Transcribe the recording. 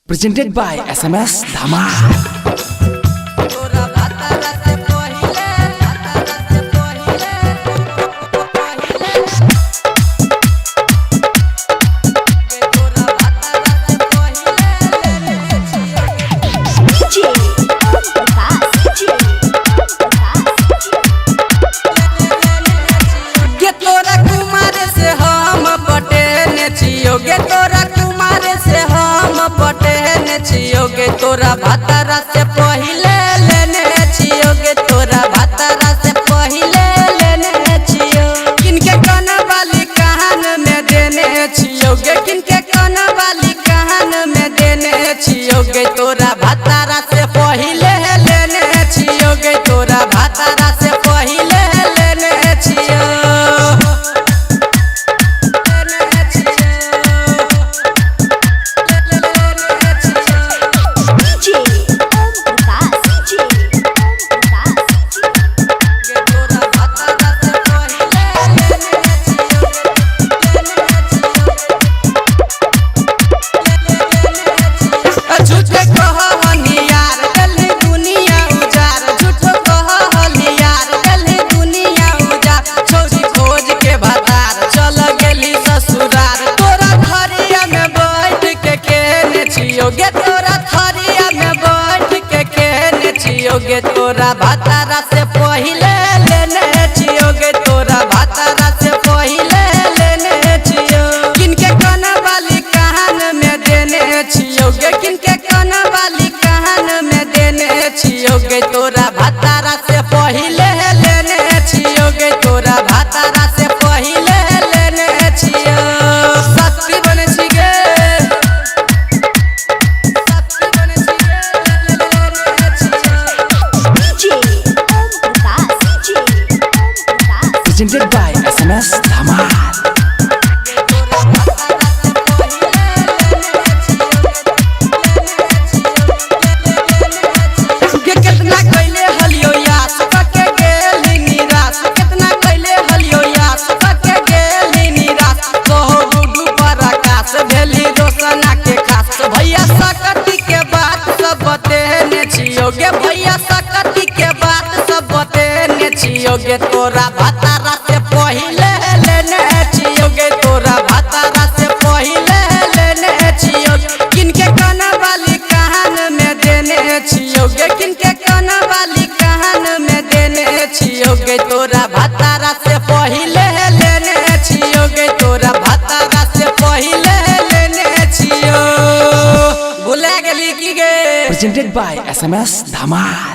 Presented by SMS Dhamal. तोरा भातारा से पहिले लेने छियोगे तोरा भातारा से पहिले लेने छियो किनके कन वाली कान में देने छियोगे किनके कन वाली कान में देने छियोगे तोरा भातारा से पहिले लेने छियोगे तोरा भातारा से पहिले लेने छियो। छियोगे तोरा थरिया में बैठ के खेने छियोगे तोरा भातारा से पहिले लेने छियोगे तोरा भातारा से पहिले लेने छियो किनके कन वाली कान में देने छियोगे किनके कन वाली कान में देने छियोगे तोरा भातारा से पहिले लेने छियोगे तोरा भातारा से पहिले लेने छियो। सत्ती बने छिगे Presented by SMS Dhamal. कितना कैले हलियो यास के गेली निराश कितना कैले हलियो यास के गेली निराश कहो गुडू पर आकाश भेली रोशना के खास भैया सकती के बात सब बतेने छियोगे भैया सकती के बात सब बतेने छियोगे तोरा भातारा से पहिले लेने छियोगे तोरा भातारा से पहिले लेने छियो किनके कन वाली कान में देने छियोगे किनके कन वाली कान में देने छियोगे तोरा भातारा से पहिले लेने छियोगे तोरा भातारा से पहिले लेने छियो। भुला गेली की गे। Presented by SMS Dhamal.